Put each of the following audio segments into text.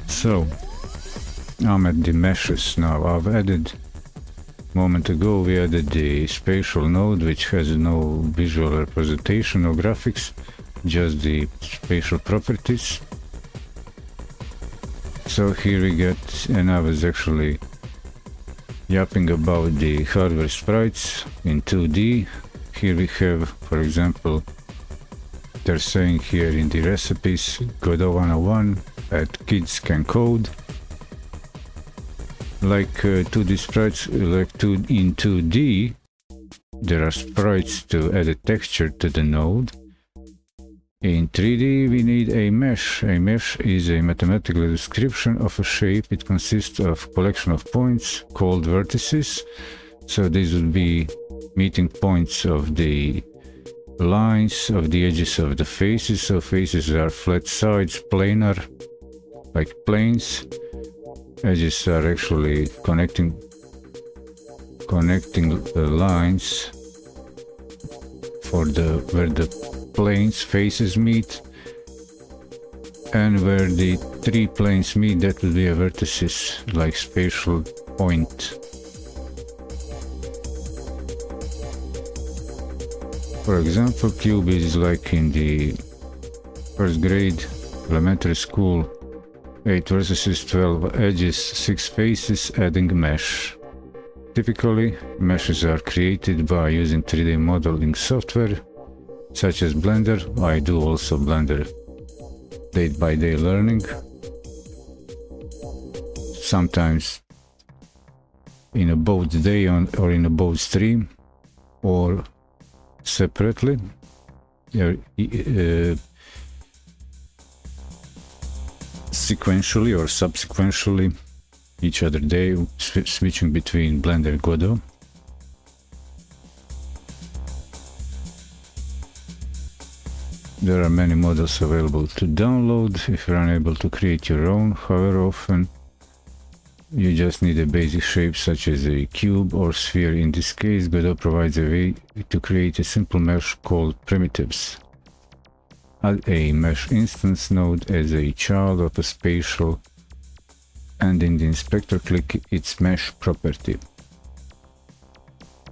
So I'm at the meshes now. I've added, moment ago we added the spatial node, which has no visual representation or graphics, just the spatial properties. So here we get, and I was actually yapping about the hardware sprites in 2D. Here we have, for example, they're saying here in the recipes, Godot 101 at kids can code. Like 2D sprites, like in 2D, there are sprites to add a texture to the node. In 3D, we need a mesh. A mesh is a mathematical description of a shape. It consists of a collection of points called vertices. So these would be meeting points of the lines of the edges of the faces. So faces are flat sides, planar, like planes. Edges are actually connecting lines for where the planes faces meet, and where the three planes meet, that will be a vertices, like spatial point. For example, cube is like in the first grade elementary school, 8 vertices, 12 edges, 6 faces, adding mesh. Typically, meshes are created by using 3D modeling software such as Blender. I do also Blender day-by-day learning. Sometimes in a both day or in a both stream, or separately. Sequentially or subsequentially, each other day, switching between Blender and Godot. There are many models available to download if you're unable to create your own. However, often you just need a basic shape such as a cube or sphere. In this case, Godot provides a way to create a simple mesh called primitives. Add a mesh instance node as a child of a spatial, and in the inspector click its mesh property.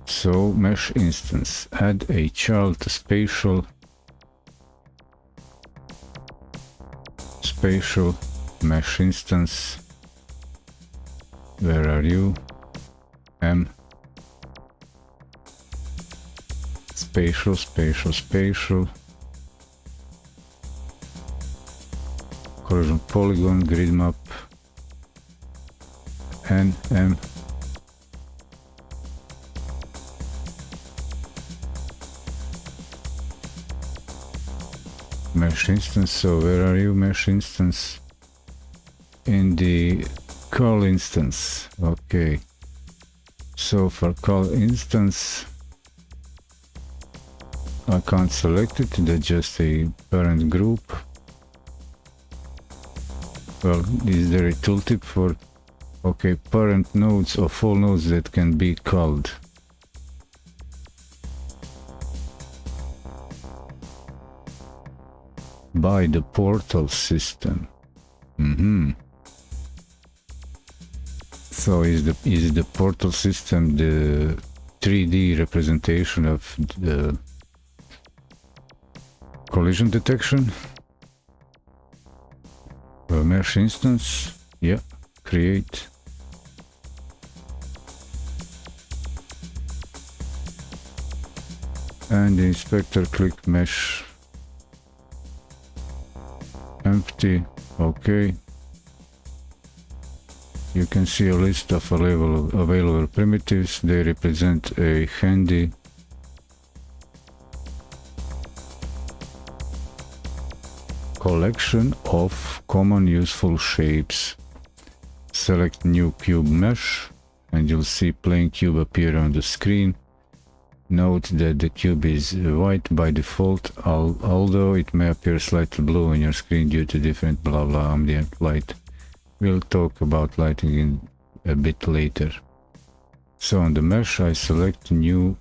So mesh instance, add a child to spatial mesh instance. Where are you? Spatial collision polygon grid map M mesh instance. So where are you, mesh instance? In the call instance. Okay, so for call instance I can't select it, that's just a parent group. Well, is there a tooltip for parent nodes of all nodes that can be called? By the portal system. So is the portal system the 3D representation of the collision detection? A mesh instance, yeah, create. And the inspector click mesh empty. Okay. You can see a list of available primitives. They represent a handy collection of common useful shapes. Select new cube mesh and you'll see plain cube appear on the screen. Note that the cube is white by default, although it may appear slightly blue on your screen due to different ambient light. We'll talk about lighting in a bit later. So on the mesh I select new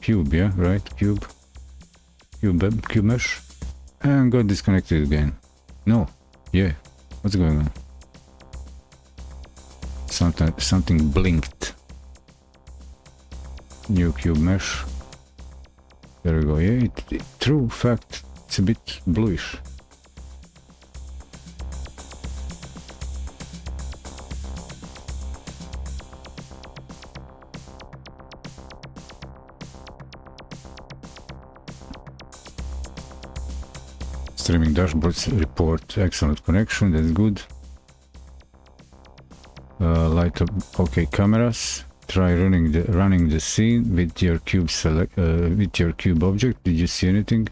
cube, yeah, right? Cube mesh, and got disconnected again. No, yeah, what's going on? something blinked. New cube mesh. There we go. Yeah, true fact, it's a bit bluish. Streaming dashboards report excellent connection, that's good. Light up, okay, cameras. Try running the scene with your cube object. Did you see anything?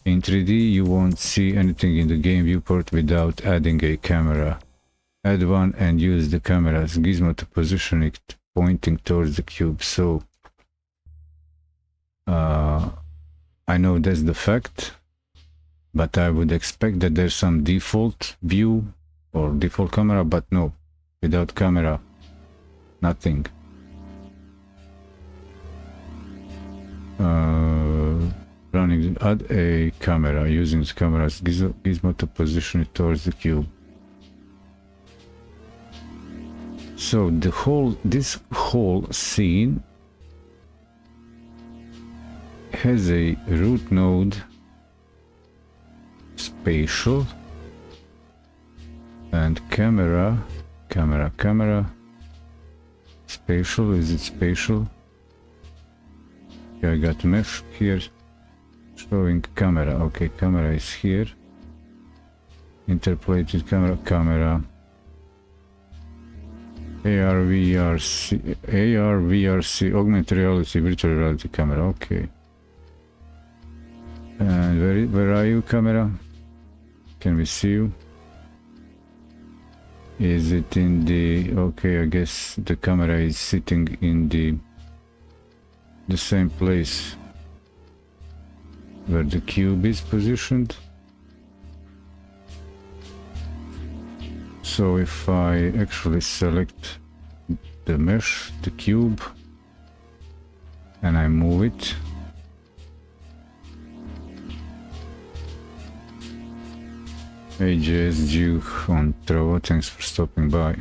In 3D you won't see anything in the game viewport without adding a camera. Add one and use the camera's gizmo to position it pointing towards the cube. So I know that's the fact, but I would expect that there's some default view or default camera, but no, without camera, nothing. Running, add a camera, using the camera's gizmo to position it towards the cube. So this whole scene has a root node, spatial, and camera, spatial. Is it spatial? Yeah, I got mesh here showing camera. Okay, camera is here. Interpolated camera. AR, VRC, augmented reality, virtual reality camera. Okay. And where are you, camera? Can we see you? Is it in the... Okay, I guess the camera is sitting in the same place where the cube is positioned. So if I actually select the mesh, the cube, and I move it, AJSG on Trovo, thanks for stopping by.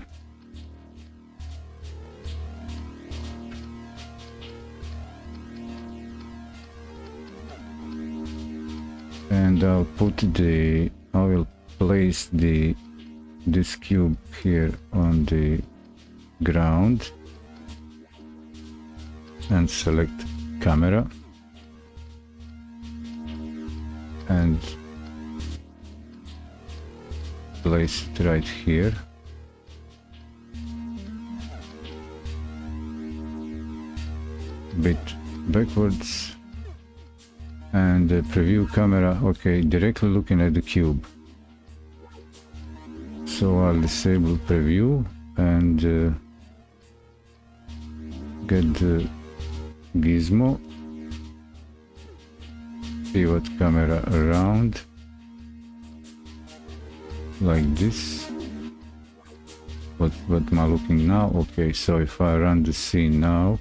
And I will place this cube here on the ground and select camera and place it right here. Bit backwards. And the preview camera, okay, directly looking at the cube. So I'll disable preview and get the gizmo, pivot camera around like this. What am I looking now? Okay, so if I run the scene now,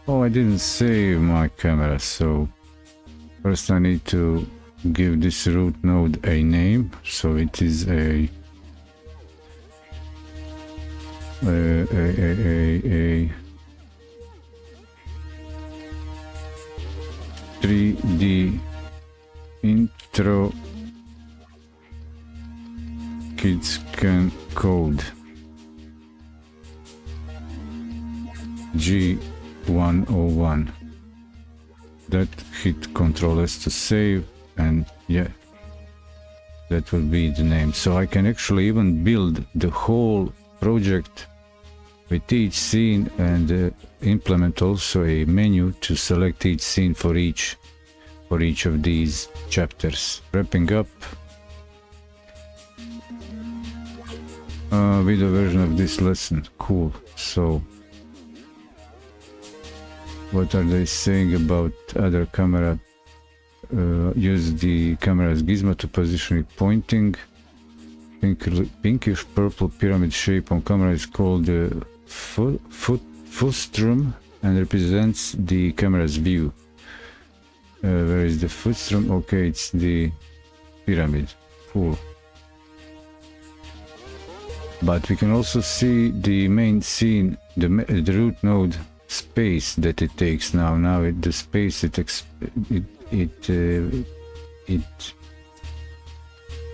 oh, I didn't save my camera, so first I need to give this root node a name. So it is a 3D intro kids can code G101. That hit Ctrl S to save, and yeah, that will be the name. So I can actually even build the whole project with each scene and implement also a menu to select each scene for each of these chapters. Wrapping up video version of this lesson. Cool. So what are they saying about other camera? Use the camera's gizmo to position it pointing. Pinkish purple pyramid shape on camera is called the frustum and represents the camera's view. Where is the frustum? Okay, it's the pyramid. Cool. But we can also see the main scene, the root node space that it takes now. The space it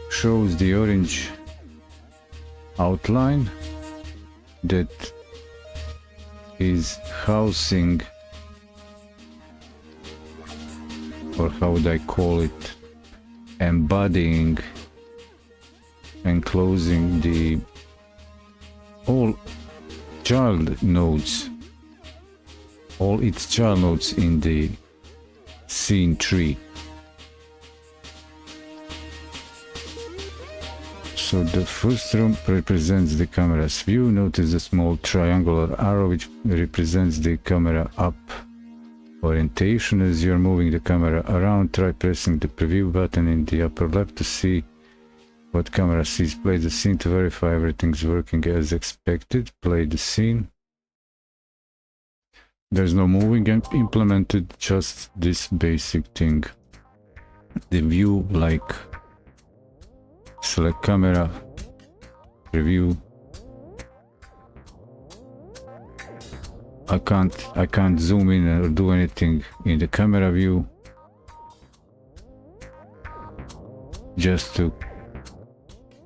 shows the orange outline that is housing, or how would I call it, embodying, enclosing the all child nodes, all its child nodes in the scene tree. So the first room represents the camera's view. Notice the small triangular arrow which represents the camera up orientation. As you're moving the camera around, try pressing the preview button in the upper left to see what camera sees. Play the scene to verify everything's working as expected. Play the scene. There's no moving implemented, just this basic thing. The view, like select camera, preview. I can't zoom in or do anything in the camera view, just to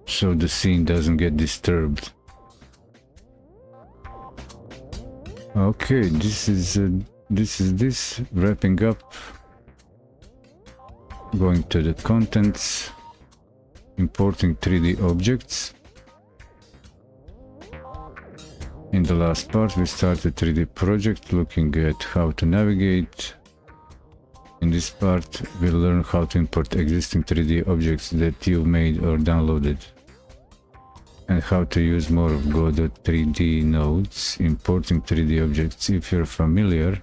so the scene doesn't get disturbed. Okay, this is wrapping up. Going to the contents, importing 3D objects. In the last part we started 3D project, looking at how to navigate. In this part we'll learn how to import existing 3D objects that you've made or downloaded, and how to use more of Godot 3D nodes, importing 3D objects. If you're familiar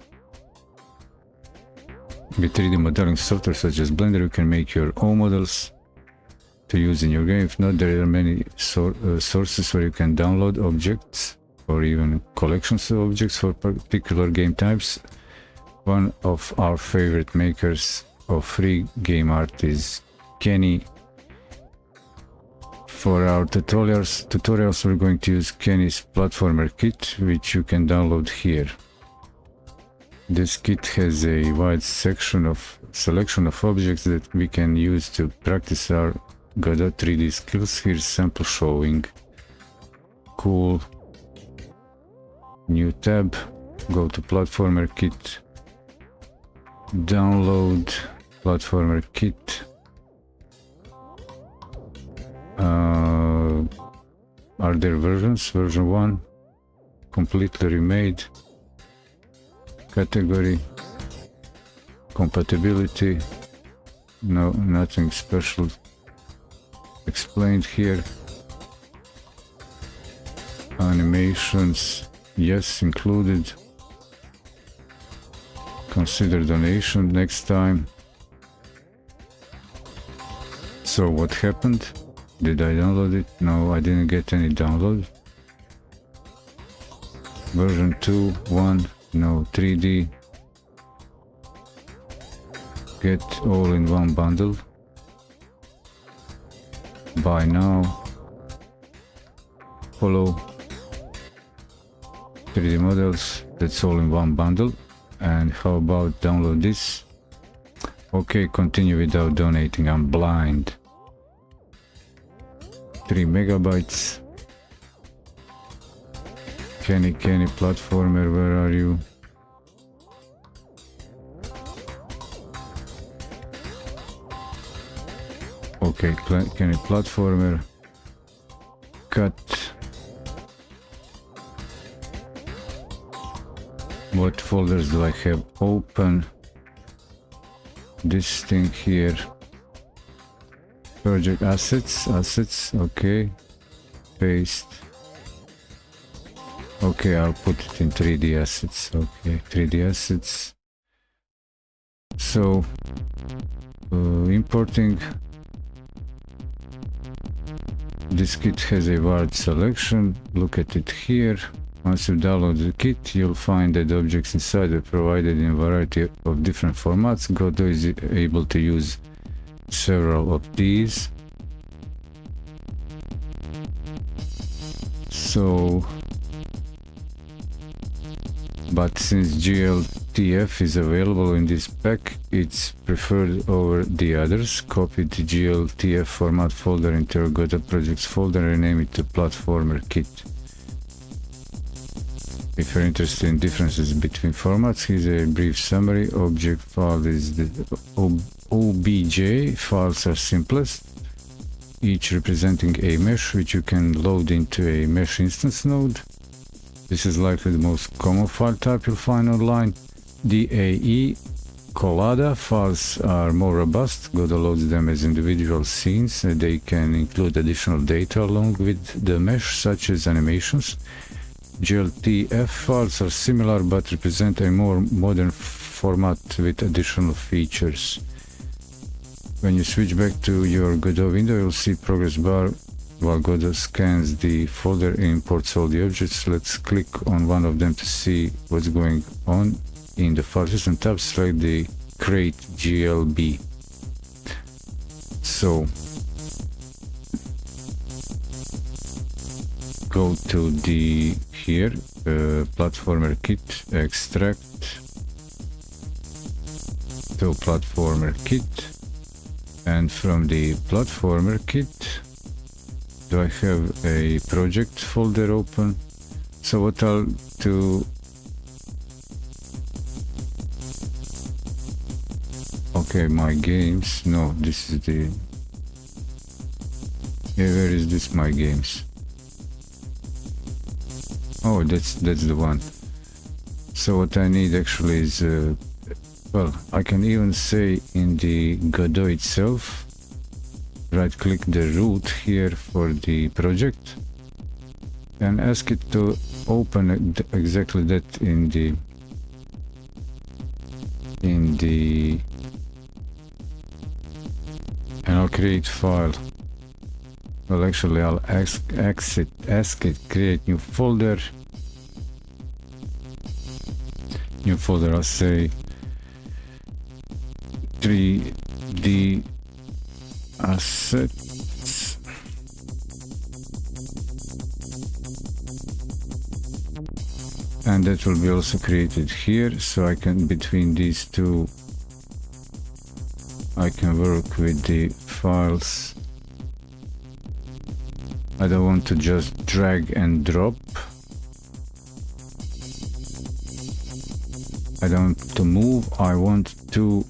with 3D modeling software such as Blender, you can make your own models to use in your game. If not, there are many sources where you can download objects or even collections of objects for particular game types. One of our favorite makers of free game art is Kenny. For our tutorials we're going to use Kenny's platformer kit, which you can download here. This kit has a wide selection of objects that we can use to practice our Godot 3D skills. Here's sample showing. Cool. New tab, go to platformer kit, download platformer kit. Are there versions? Version 1, completely remade. Category, compatibility, no, nothing special explained here. Animations, yes, included. Consider donation next time. So what happened? Did I download it? No, I didn't get any download. Version 2, 1, no, 3D. Get all in one bundle. Buy now. Follow. 3D models, that's all in one bundle. And how about download this? Okay, continue without donating, I'm blind. 3 megabytes. Kenny platformer, where are you? Okay, Kenny platformer. Cut. What folders do I have open? This thing here. Project assets, okay. Paste. Okay, I'll put it in 3D assets. Okay, 3D assets. So, importing. This kit has a wide selection. Look at it here. Once you download the kit, you'll find that the objects inside are provided in a variety of different formats. Godot is able to use several of these. So, but since GLTF is available in this pack, it's preferred over the others. Copy the GLTF format folder into your Godot projects folder and rename it to Platformer Kit. If you're interested in differences between formats, here's a brief summary. Object file is the OBJ files are simplest, each representing a mesh which you can load into a mesh instance node. This is likely the most common file type you'll find online. DAE Collada files are more robust. Godot loads them as individual scenes. They can include additional data along with the mesh, such as animations. GLTF files are similar but represent a more modern format with additional features. When you switch back to your Godot window, you'll see progress bar while Godot scans the folder and imports all the objects. Let's click on one of them to see what's going on. In the file system tab, select the create GLB. So go to the here platformer kit, extract to platformer kit, and from the platformer kit do I have a project folder open. So what I'll do, okay, my games, no, this is the, yeah, where is this, my games? Oh, that's the one. So what I need actually is, well, I can even say in the Godot itself, right click the root here for the project and ask it to open exactly that in the and I'll create file. Well, actually I'll ask it create new folder. New folder, I'll say 3D assets, and that will be also created here, so I can, between these two, I can work with the files. I don't want to just drag and drop. I don't want to move, I want to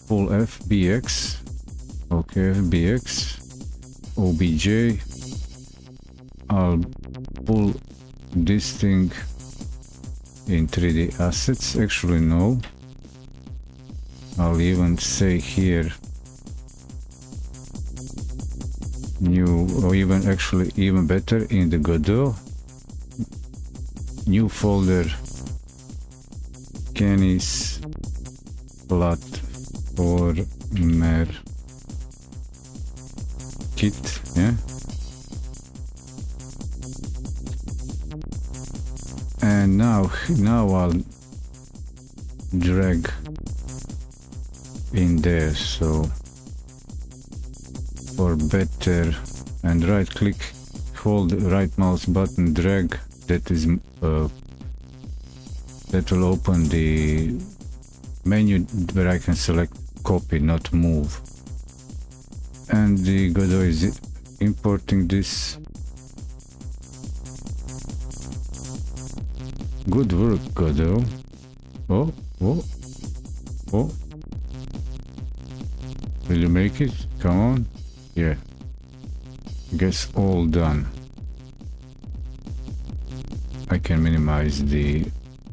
pull FBX, okay, FBX, OBJ, I'll pull this thing in 3D assets, actually no, I'll even say here new, or even actually even better in the Godot, new folder, Kenny's platformer kit, yeah, and now I'll drag in there, so for better, and right click, hold right mouse button, drag, that is that will open the menu where I can select copy, not move, and the Godot is importing this. Good work, Godot. Oh, will you make it? Come on. Yeah, guess all done. I can minimize the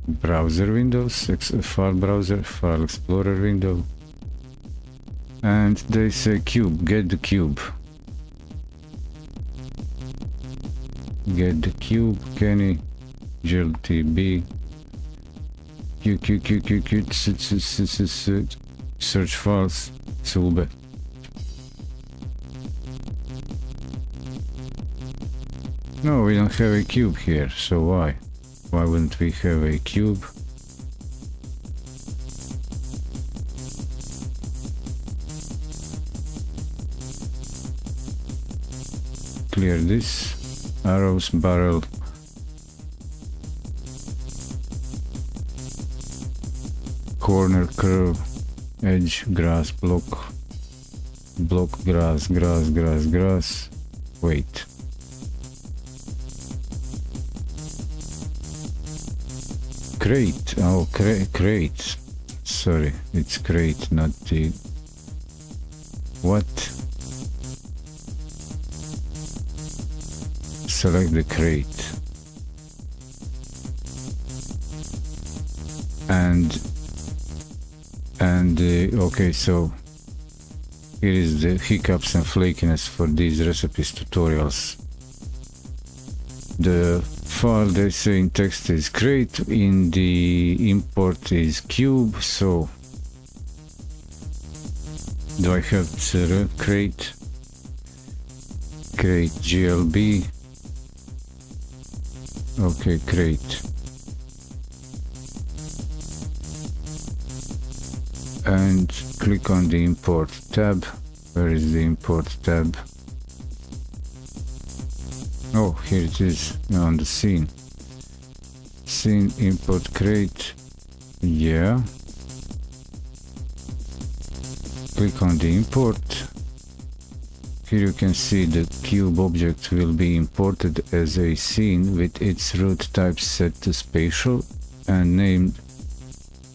browser windows, file browser, file explorer window, and they say cube, get the cube. Get the cube, Kenny, GLTB, search files, Sulbe. No, we don't have a cube here, so why? Why wouldn't we have a cube? clear this. Arrows, barrel. Corner, curve, edge, grass, block. Block, grass, grass, grass, grass. Wait. Crate. Oh, crate. Sorry, it's crate, not the... What? Select the crate. Okay, so here is the hiccups and flakiness for these recipes tutorials. The file they say in text is crate, in the import is cube, so do I have to crate GLB? Okay, crate. And click on the import tab. Where is the import tab? Oh, here it is on the scene. Scene import crate. Yeah. Click on the import. Here you can see the cube object will be imported as a scene with its root type set to spatial and named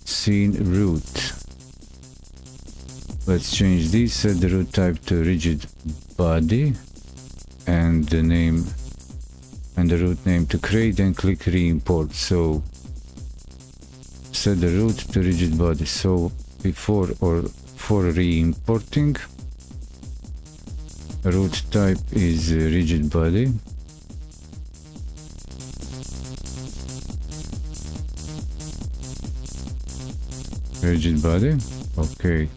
scene root. Let's change this, set the root type to rigid body and the name and the root name to crate, and click re-import. So set the root to rigid body. So before or for re-importing, root type is rigid body. Rigid body. Okay.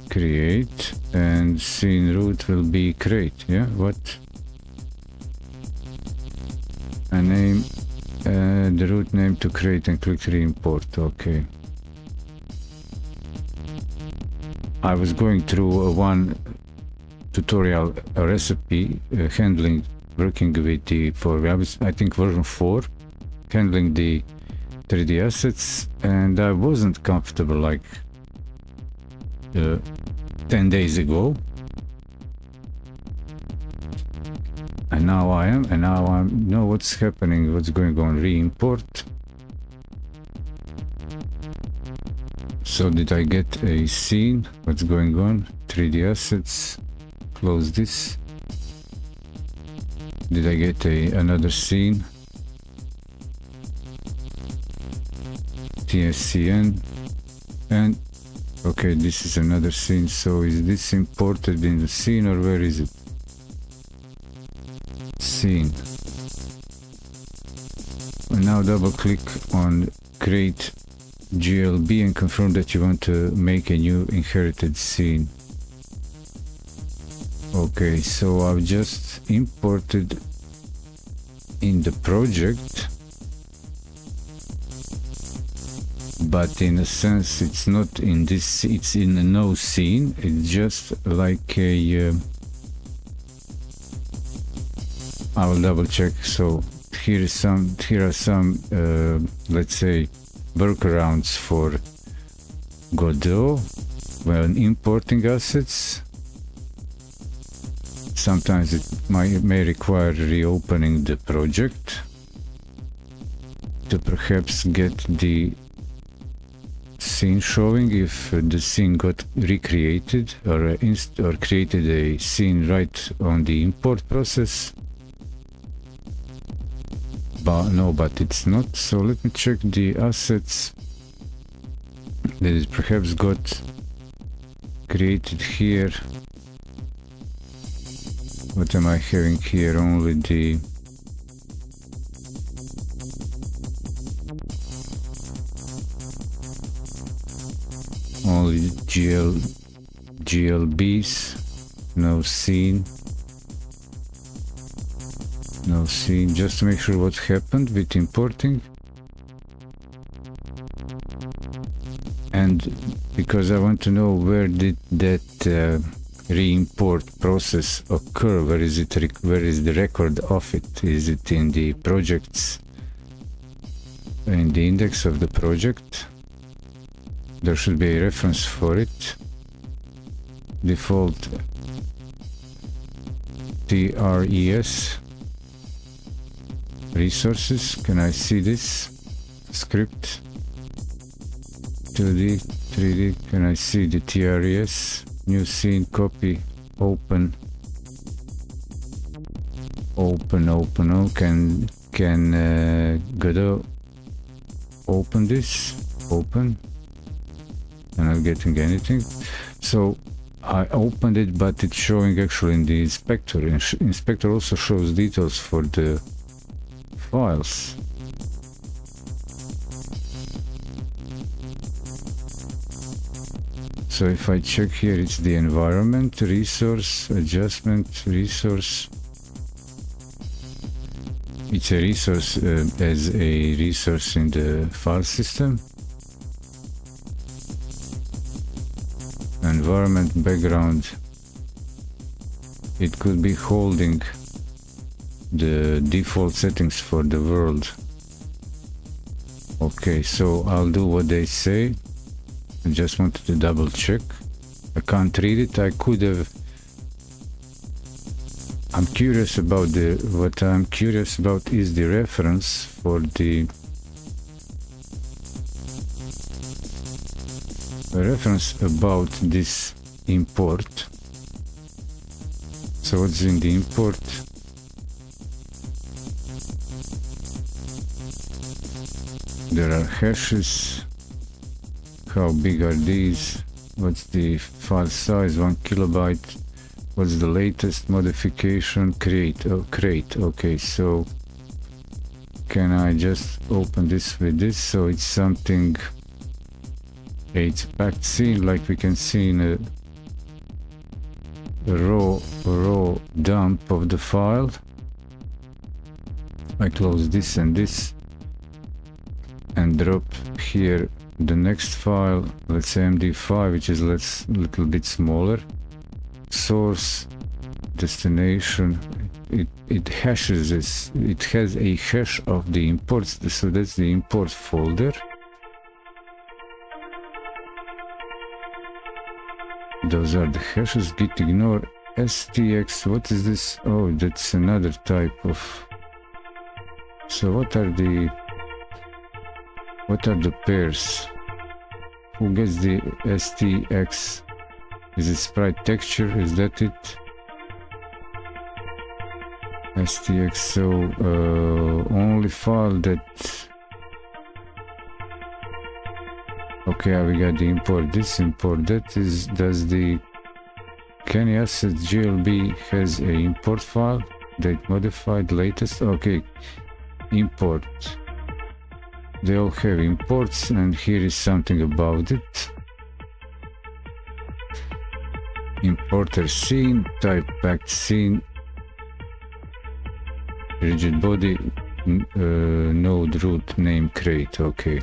Create, and scene root will be crate. Yeah, what? A name, the root name to crate, and click re-import. Okay. I was going through one tutorial recipe working with the I think version 4, handling the 3D assets, and I wasn't comfortable like 10 days ago, and now I am, and now I know what's happening, what's going on. Re-import. So did I get a scene? What's going on? 3D assets. Close this. Did I get another scene? TSCN. And okay, this is another scene. So is this imported in the scene, or where is it? Scene. And now double click on create GLB and confirm that you want to make a new inherited scene. Okay, so I've just imported in the project, but in a sense it's not in this, it's in a no scene. It's just like a I will double check. So here are some let's say workarounds for Godot when importing assets. Sometimes it may require reopening the project to perhaps get the scene showing if the scene got recreated or created a scene right on the import process. But no, but it's not. So let me check the assets that is perhaps got created here. What am I having here? Only the GLBs, no scene. No scene, just to make sure what happened with importing. And because I want to know where did that re-import process occur? Where is it? Where is the record of it? Is it in the projects? In the index of the project? There should be a reference for it. Default TRES resources. Can I see this script? 2D, 3D. Can I see the TRES? New scene, copy, open. Oh, can Godot open this? Open. I'm not getting anything. So I opened it, but it's showing actually in the inspector. Inspector also shows details for the files. So if I check here, it's the environment, resource, adjustment, resource. It's a resource as a resource in the file system. Environment, background. It could be holding the default settings for the world. Okay, so I'll do what they say. I just wanted to double check. I can't read it. I could have. I'm curious about what I'm curious about is the reference for the reference about this import. So what's in the import? There are hashes. How big are these? What's the file size? 1 kilobyte. What's the latest modification? Create. Oh, create. Okay, so can I just open this with this? So it's something. It's packed scene, like we can see in a raw dump of the file. I close this and this and drop here the next file, let's say MD5, which is a little bit smaller. Source, destination, it hashes this, it has a hash of the imports, so that's the import folder. Those are the hashes. Git ignore stx. What is this? Oh, that's another type of. So what are the pairs? Who gets the stx? Is it sprite texture? Is that it? stx. So only file that. Okay, we got the import this, import that. Does the Kenny asset GLB has a import file? Date modified, latest. Okay, import. They all have imports, and here is something about it. Importer scene, type packed scene, rigid body, node root name crate. Okay.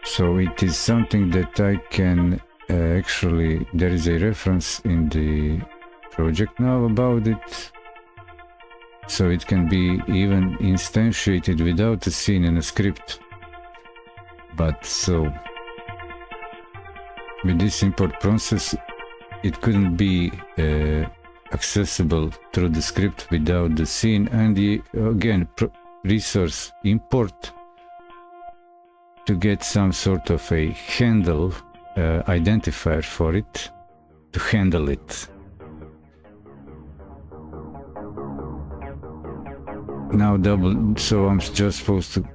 So it is something that I can actually, there is a reference in the project now about it. So it can be even instantiated without a scene in a script. But so, with this import process, it couldn't be accessible through the script without the scene. And the, again, resource import to get some sort of a handle identifier for it, to handle it. Now so I'm just supposed to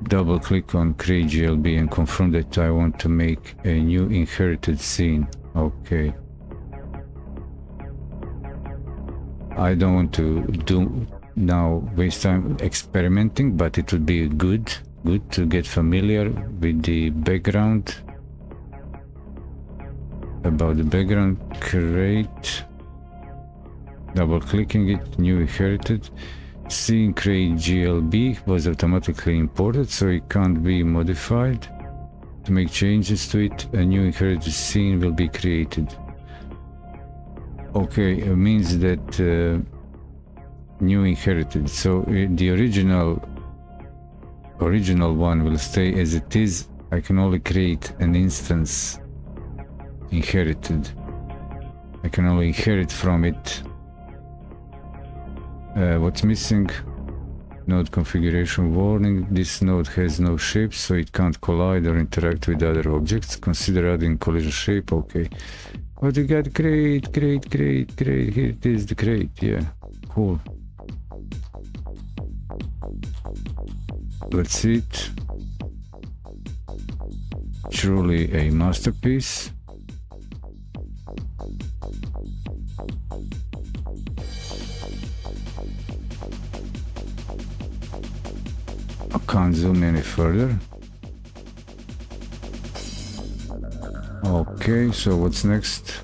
double click on create GLB and confirm that I want to make a new inherited scene. Okay. I don't want to waste time experimenting, but it would be good to get familiar with the background. About the background, create, double clicking it, new inherited. Scene create GLB was automatically imported, so it can't be modified. To make changes to it, a new inherited scene will be created. Okay, it means that new inherited. So the original one will stay as it is. I can only create an instance inherited. I can only inherit from it. What's missing? Node configuration warning. This node has no shape, so it can't collide or interact with other objects. Consider adding collision shape. Okay. What you got? Crate. Here it is, the crate. Yeah. Cool. Let's see it. Truly a masterpiece. I can't zoom any further. Okay, so what's next?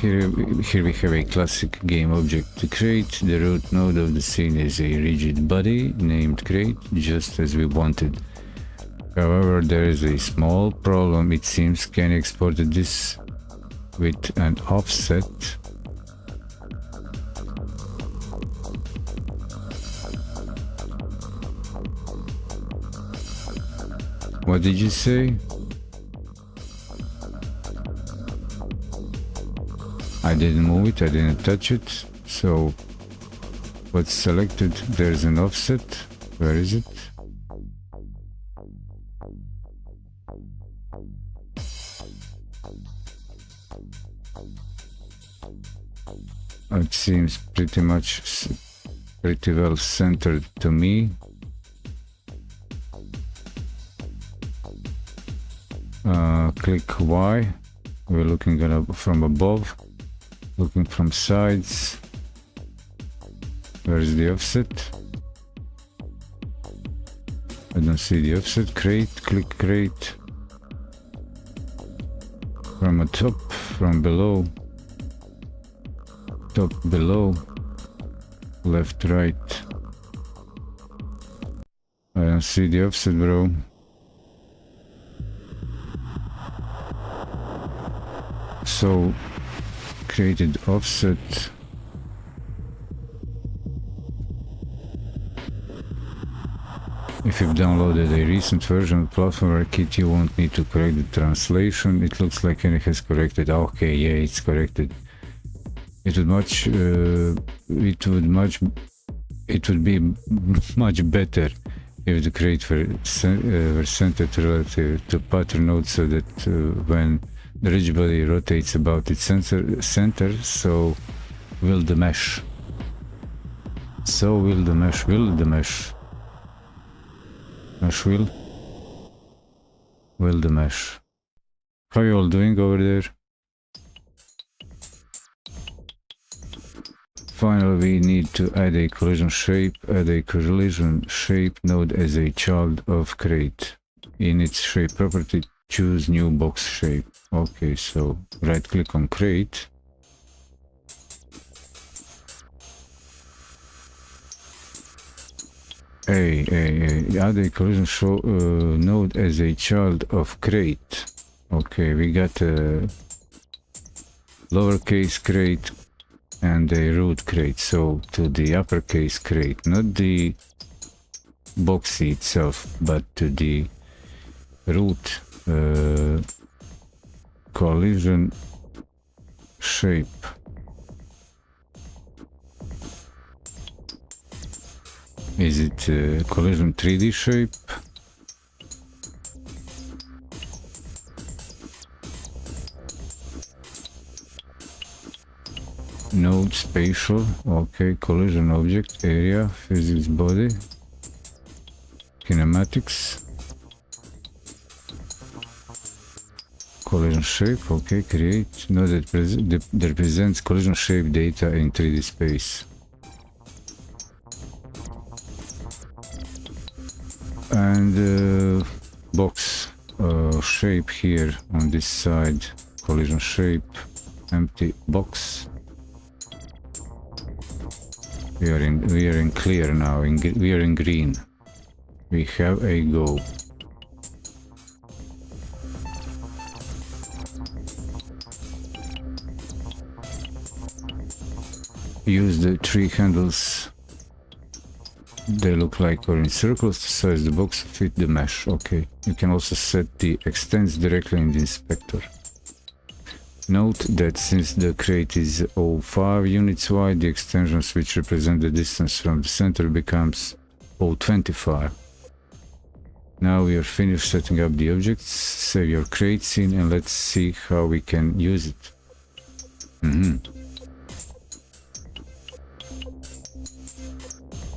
Here we have a classic game object to crate. The root node of the scene is a rigid body named crate, just as we wanted. However, there is a small problem, it seems. Can you export this with an offset? What did you say? I didn't move it, I didn't touch it. So what's selected? There's an offset. Where is it? It seems pretty well centered to me. Click Y. We're looking at from above, looking from sides. Where is the offset? I don't see the offset. Crate, click crate. From the top, from below. Top, below. Left, right. I don't see the offset, bro. So, created offset. If you've downloaded a recent version of Platformer Kit, you won't need to correct the translation. It looks like it has corrected. Okay, yeah, it's corrected. It would be much better if the crate were centered relative to pattern node, so that when the rigid body rotates about its center, so will the mesh. So will the mesh. Will the mesh. Mesh will the mesh. How are you all doing over there? Finally, we need to add a collision shape. Add a collision shape node as a child of crate. In its shape property, choose new box shape. Okay, so right click on crate. Add a collision node as a child of crate. Okay, we got a lowercase crate and a root crate. So to the uppercase crate, not the boxy itself, but to the root collision shape. Is it collision 3D shape? Node spatial. Okay, collision object, area, physics body, kinematics. Collision shape, okay, create node that represents collision shape data in 3D space. And box shape here on this side, collision shape, empty box. We are in clear now, we are in green. We have a go. Use the three handles. They look like orange circles to size the box to fit the mesh. Okay, you can also set the extents directly in the inspector. Note that since the crate is 0.5 units wide, the extensions which represent the distance from the center becomes 0.25. Now we are finished setting up the objects. Save your crate scene and let's see how we can use it.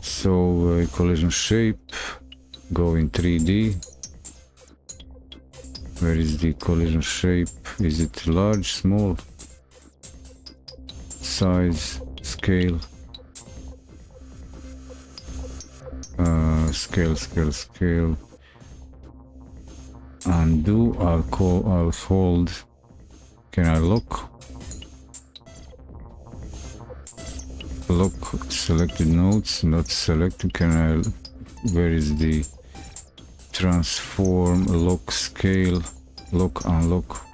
So collision shape, go in 3D. Where is the collision shape? Is it large, small? Size, scale. Scale. Undo, I'll hold. Can I lock? Lock selected nodes, not selected. Can I, where is the transform, lock, scale, lock, unlock?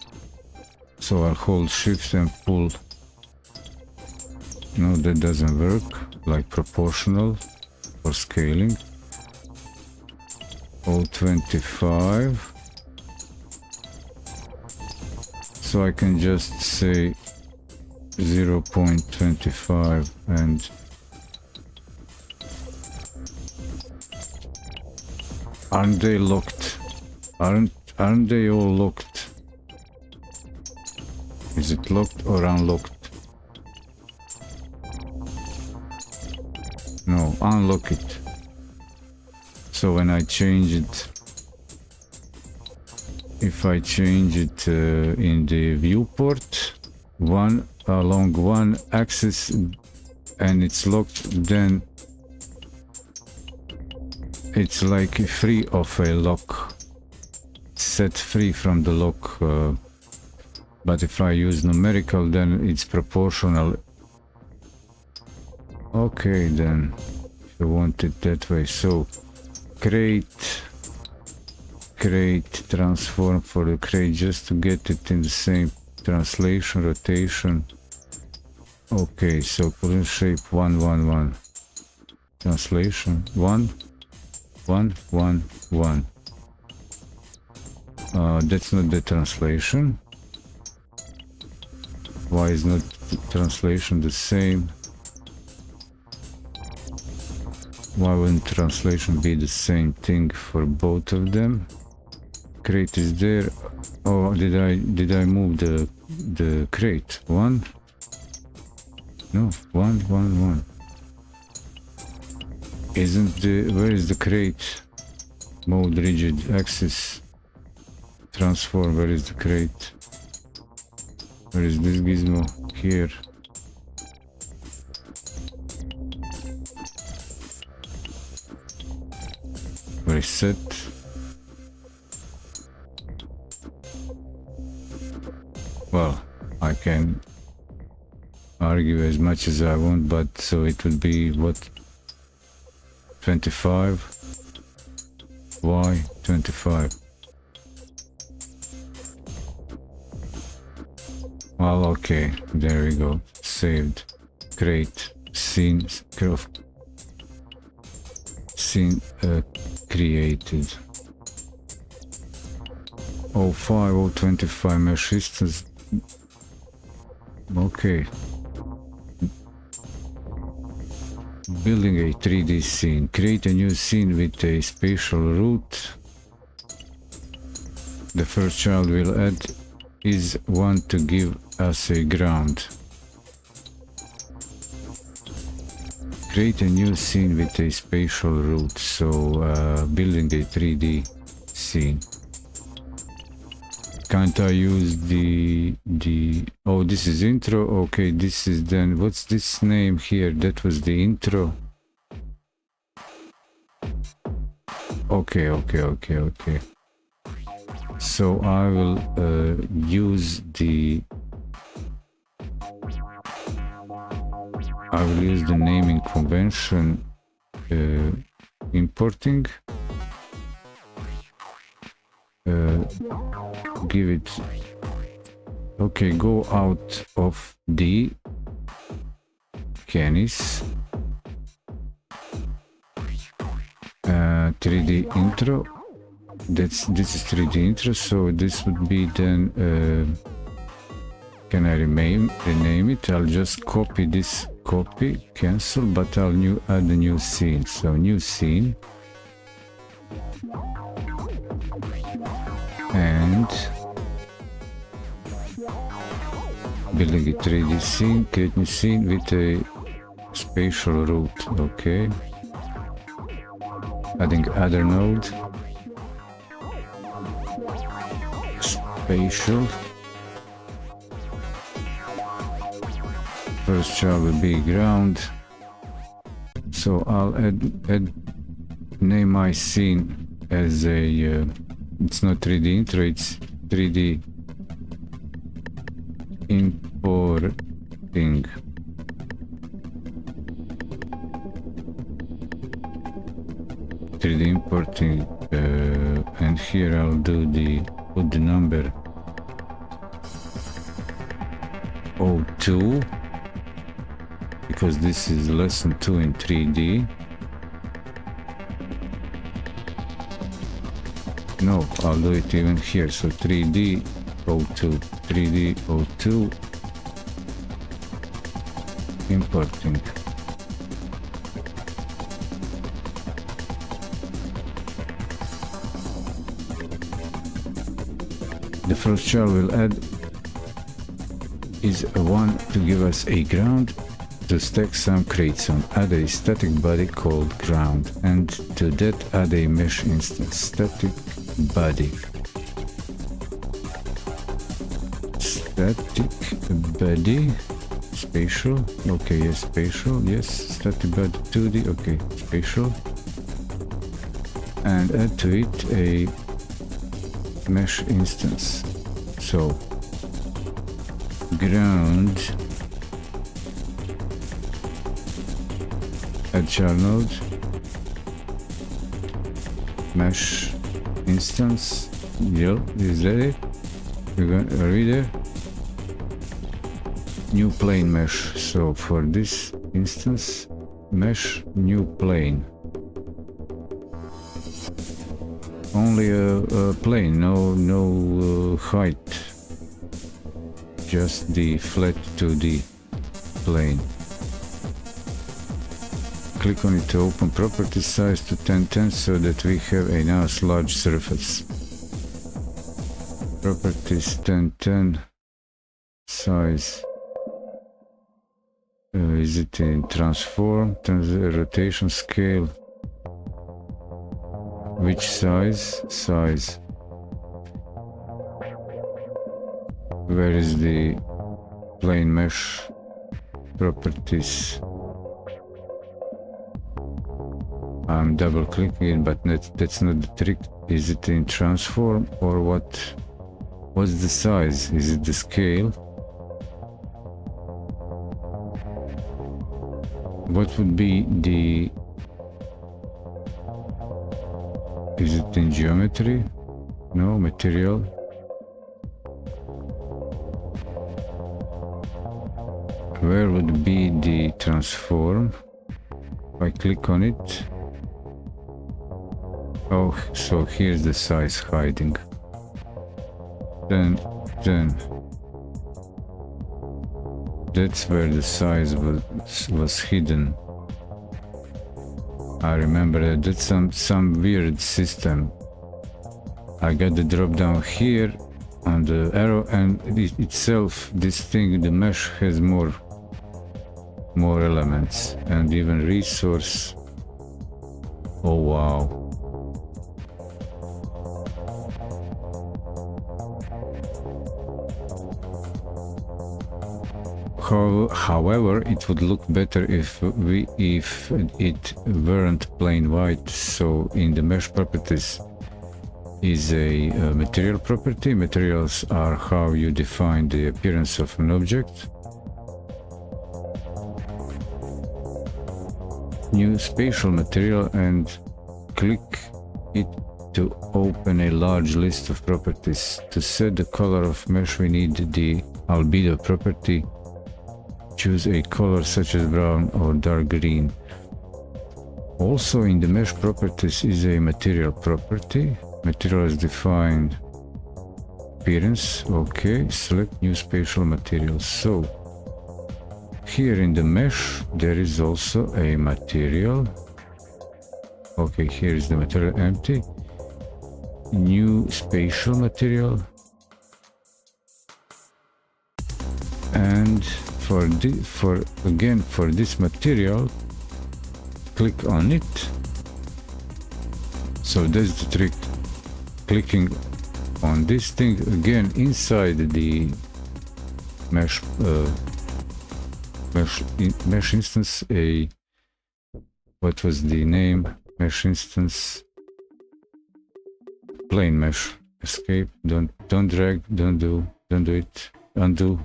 So I'll hold shift and pull. No, that doesn't work. Like proportional for scaling. 0.25. So I can just say 0.25 and aren't they locked? Aren't they all locked? Is it locked or unlocked? No, unlock it. So when I change it, if I change it in the viewport, along one axis and it's locked, then it's like free of a lock, set free from the lock. But if I use numerical, then it's proportional. Okay, then if you want it that way. So crate transform for the crate, just to get it in the same translation, rotation. Okay, so collision shape 1 1 1, translation 1 1 1 1. That's not the translation. Why is not the translation the same? Why wouldn't translation be the same thing for both of them? Crate is there. Oh, did I move the crate? 1? No, 1 1 1. Isn't the, where is the crate? Mode rigid axis transform. Where is the crate? Where is this gizmo? Here. Reset. Well, I can argue as much as I want, but so it would be what? 25. Why 25? Well, okay, there we go. Saved. Great. Scene created. 05, 025 mesh distance. Okay. Building a 3D scene. Create a new scene with a spatial route. The first child we'll add is one to give us a ground. Create a new scene with a spatial route. So building a 3D scene. Can't I use the oh, this is intro. Okay, this is then, what's this name here? That was the intro. Okay. So I will use the naming convention importing. give it. Okay, go out of D. Canis. 3D intro. This is 3D intro, so this would be then. Can I rename it? I'll just copy this. Copy, cancel, but I'll add a new scene. So new scene. And building a 3D scene, create new scene with a spatial route. Okay. Adding other node. Spatial. First child will be ground. So I'll name my scene as a. It's not 3D intro, it's 3D importing. And here I'll put the number 02 because this is lesson 2 in 3D. No, I'll do it even here. So 3D02, 3D02 importing. The first child we'll add is a 1 to give us a ground. To stack some, create some. Add a static body called ground, and to that add a mesh instance. Static body. Static body. Spatial. Okay, yes, spatial. Yes, static body 2D. Okay, spatial. And add to it a mesh instance. So ground. Add child node, mesh instance. Yo, is that it? Are we there? New plane mesh. So for this instance, mesh new plane. Only a plane, no height. Just the flat 2D plane. Click on it to open property size to 1010 so that we have a nice large surface. Properties 1010 size. Is it in transform? Rotation scale. Which size? Size. Where is the plane mesh properties? I'm double clicking it, but that's not the trick. Is it in transform or what? What's the size? Is it the scale? What would be the... Is it in geometry? No, material. Where would be the transform? If I click on it. Oh, so here's the size hiding. Then that's where the size was hidden. I remember that. That's some weird system. I got the drop down here on the arrow, and itself, this thing, the mesh has more elements, and even resource. Oh wow. However, it would look better if it weren't plain white. So in the mesh properties is a material property. Materials are how you define the appearance of an object. New spatial material, and click it to open a large list of properties. To set the color of mesh, we need the albedo property. Choose a color such as brown or dark green. Also in the mesh properties is a material property. Material is defined. Appearance, okay, select new spatial materials. So here in the mesh there is also a material. Okay, here is the material empty. New spatial material. And for this material, click on it. So that's the trick. Clicking on this thing again inside the mesh instance. What was the name? Mesh instance. Plain mesh. Escape. Don't drag. Don't do it. Undo.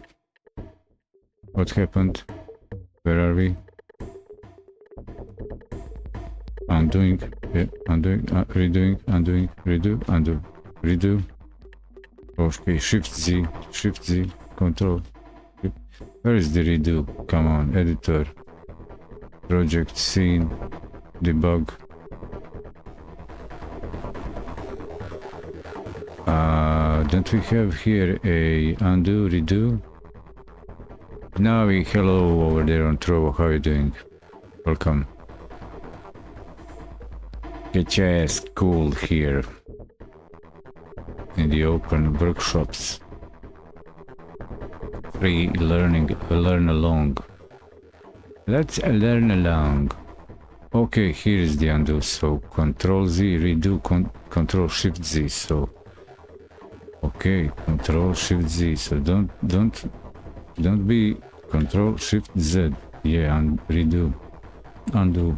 What happened? Where are we? Undoing. Yeah, undoing. Redoing. Undoing. Redo. Undo. Redo. Okay. Shift Z. Control. Where is the redo? Come on. Editor. Project. Scene. Debug. Don't we have here a undo, redo? Now hello over there on Trovo, how are you doing? Welcome. Get your ass cool here in the open workshops. Free learning, learn along. Let's learn along. Okay, here is the undo. So Control Z, redo, Control Shift Z. So okay, Control Shift Z. So don't be Control Shift Z. Yeah, and redo, undo,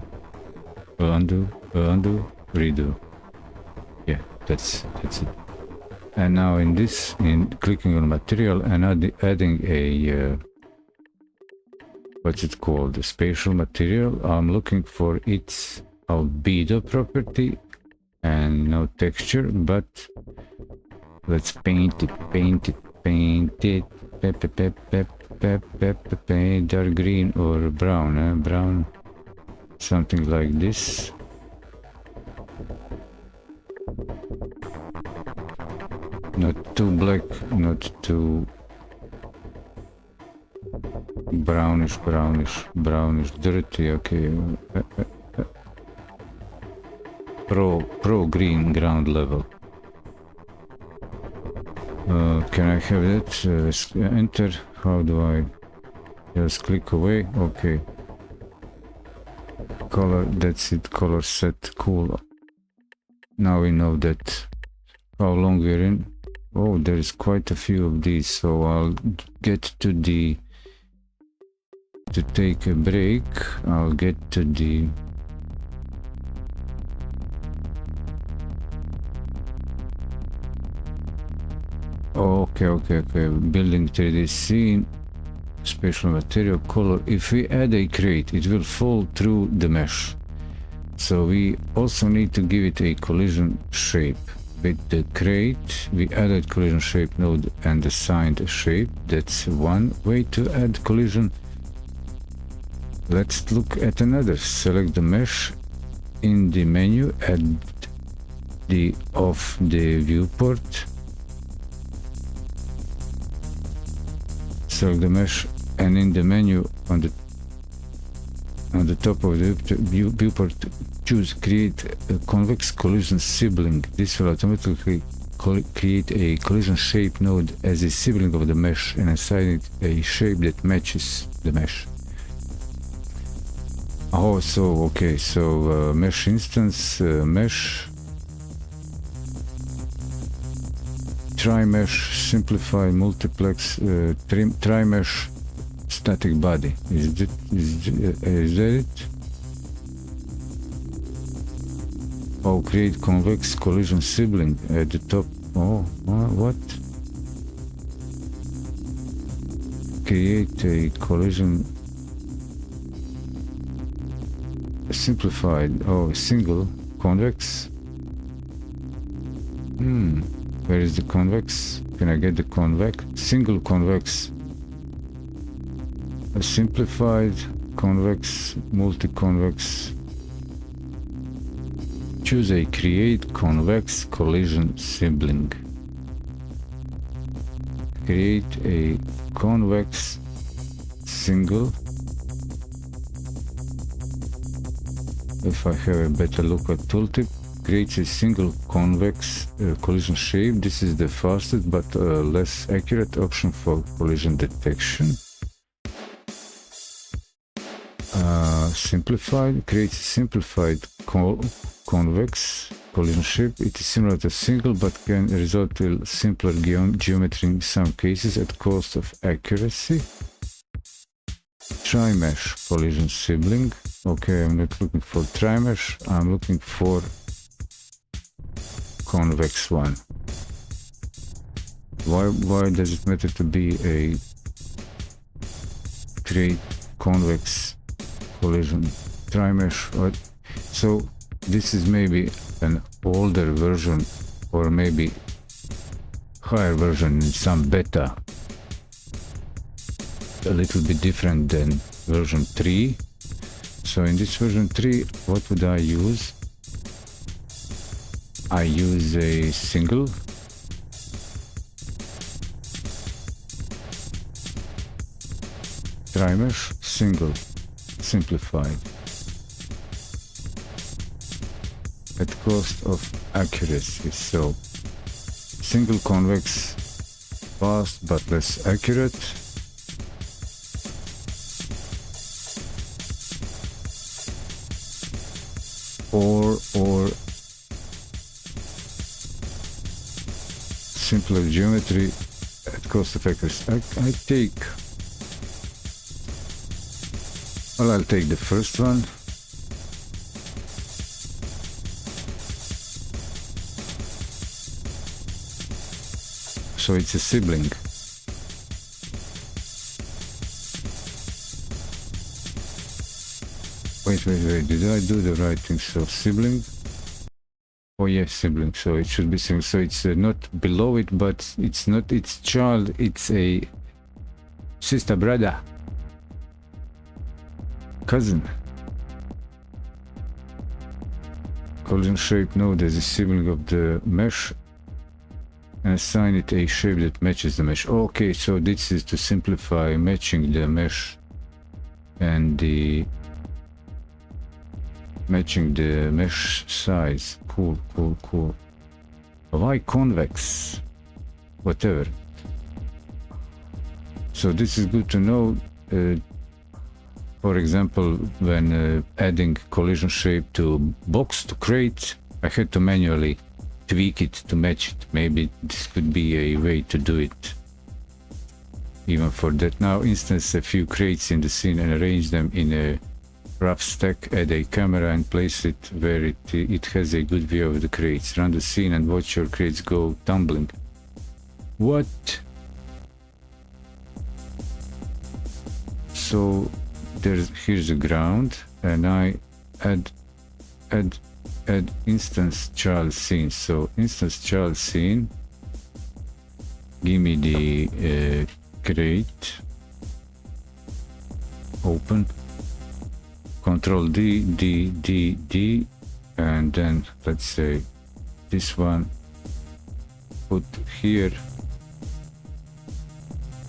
redo. Yeah, that's it. And now in clicking on material and adding a what's it called? The spatial material. I'm looking for its albedo property and no texture, but let's paint it. Dark green or brown, brown, something like this. Not too black, not too brownish, dirty. Okay. Pro green ground level. Can I have that? Enter. How do I just click away? Okay. Color, that's it. Color set. Cool. Now we know that how long we're in. Oh, there is quite a few of these, so I'll get to take a break. I'll get to the okay. Building 3D scene, spatial material, color. If we add a crate, it will fall through the mesh. So we also need to give it a collision shape. With the crate, we added collision shape node and assigned a shape. That's one way to add collision. Let's look at another. Select the mesh in the menu, add the off the viewport. Select the mesh and in the menu on the top of the viewport, choose create a convex collision sibling. This will automatically create a collision shape node as a sibling of the mesh and assign it a shape that matches the mesh. Oh, so okay, so mesh instance, mesh, try mesh, simplify, multiplex, try mesh, static body. Is that it? Oh, create convex collision sibling at the top. Oh, what? Create a collision simplified. Oh, single convex. Where is the convex? Can I get the convex? Single convex. A simplified convex, multi-convex. Choose a create convex collision sibling. Create a convex single. If I have a better look at tooltip, creates a single convex collision shape. This is the fastest but less accurate option for collision detection. Simplified creates a simplified convex collision shape. It is similar to single but can result in simpler geometry in some cases at cost of accuracy. Tri-mesh collision sibling. Okay, I'm not looking for tri-mesh, I'm looking for convex one. Why does it matter to be a create convex collision tri-mesh? So this is maybe an older version or maybe higher version in some beta, a little bit different than version 3. So in this version 3, what would I use? I use a single tri-mesh, single, simplified, at cost of accuracy. So single convex, fast but less accurate. Or simpler geometry at cost of accuracy. I'll take the first one. So it's a sibling. Wait, did I do the right thing? So sibling? Oh yes, sibling, so it should be sibling. So it's not below it, but it's not its child, it's a sister, brother, cousin. Collision shape node as a sibling of the mesh and assign it a shape that matches the mesh. Okay, so this is to simplify matching the mesh and the mesh size. Cool. Why convex? Whatever. So this is good to know. For example, when adding collision shape to box, to crate, I had to manually tweak it to match it. Maybe this could be a way to do it. Even for that. Now instance a few crates in the scene and arrange them in a rough stack, add a camera and place it where it has a good view of the crates. Run the scene and watch your crates go tumbling. What? So here's the ground and I add instance child scene. So instance child scene, give me the crate, open, Control D, and then let's say this one put here,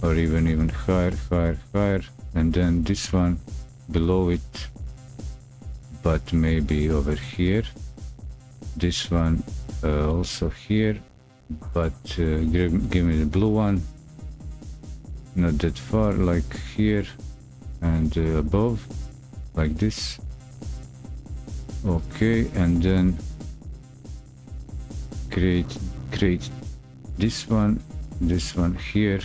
or even higher, and then this one below it, but maybe over here. This one also here, but give me the blue one, not that far, like here, and above, like this. Okay, and then create this one here,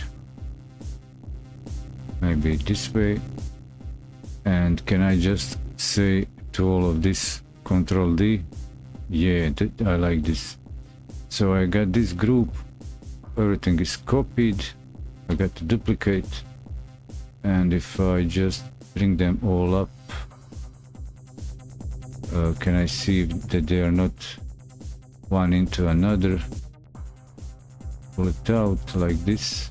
maybe this way. And can I just say to all of this, Control D? Yeah, I like this. So I got this group, everything is copied, I got to duplicate, and if I just bring them all up, can I see that they are not one into another? pull it out like this.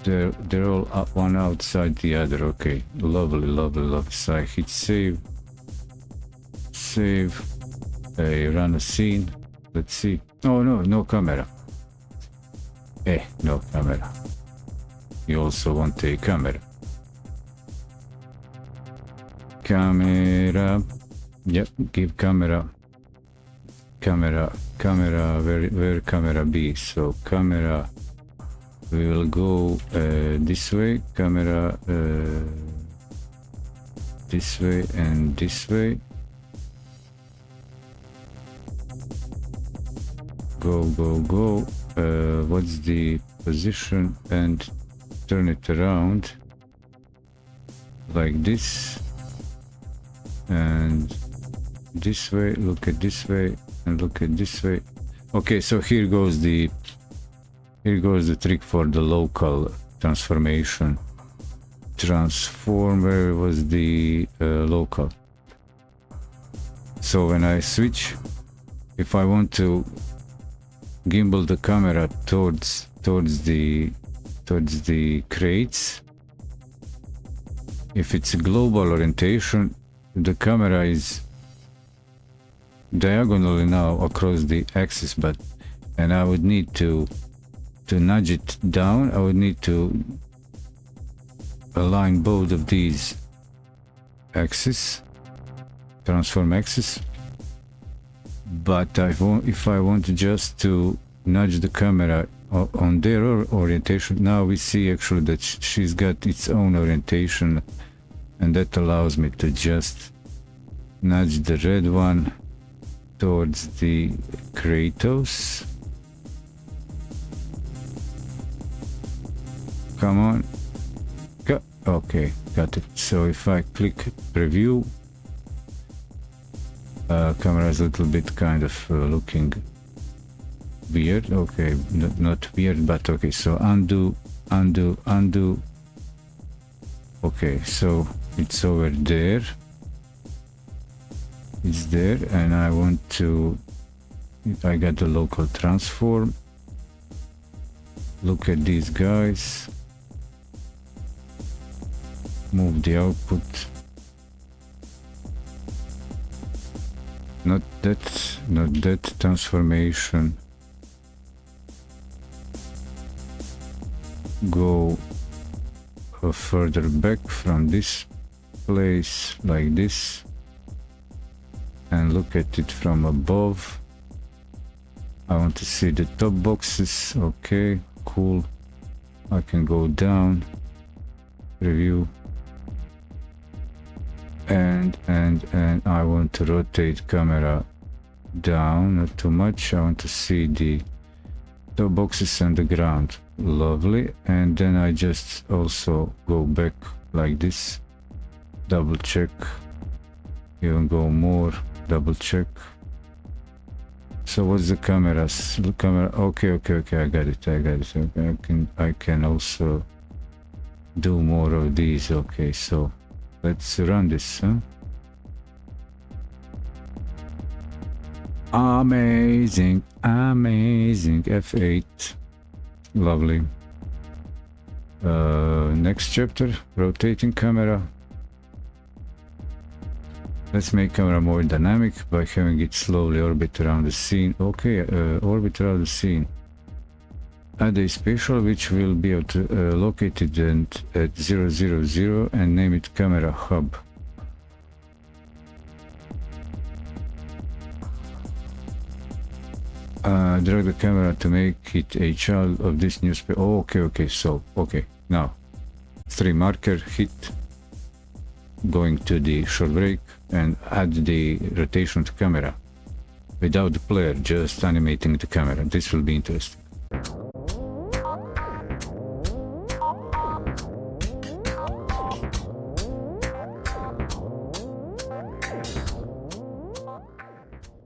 They're all one outside the other. Okay, lovely, lovely, lovely. So I hit save. Save. I run a scene. Let's see. Oh no, no camera. No camera. You also want a camera. Camera. Yep, give camera. Camera. Where camera be? So camera. We will go this way. Camera this way and this way. Go. What's the position? And turn it around like this. And this way, look at this way, and look at this way. Okay, so here goes the trick for the local transformation. Transform, where was the local? So when I switch, if I want to gimbal the camera towards the crates, if it's a global orientation, the camera is diagonally now across the axis, and I would need to nudge it down. I would need to align both of these axes, transform axis. But if I want just to nudge the camera on their orientation, now we see actually that she's got its own orientation, and that allows me to just nudge the red one towards the Kratos. Come on. Okay, got it. So if I click preview, camera is a little bit kind of looking weird. Okay, not weird, but okay. So undo. Okay, so it's over there. It's there, and I want to. If I got the local transform, look at these guys. Move the output. Not that transformation. Go further back from this place like this, and look at it from above. I want to see the top boxes. Okay, cool. I can go down, preview, and I want to rotate camera down, not too much. I want to see the top boxes and the ground. Lovely. And then I just also go back like this, double check, even go more, double check. So what's the cameras? The camera. Okay, I got it. Okay, I can also do more of these. Okay, so let's run this, huh? Amazing, F8. Lovely. Next chapter, rotating camera. Let's make camera more dynamic by having it slowly orbit around the scene. Okay, orbit around the scene. Add a special which will be located at 000 and name it camera hub. Drag the camera to make it a child of this new space. Oh, okay, so, okay, now 3 marker, hit, going to the short break, and add the rotation to camera without the player, just animating the camera. This will be interesting.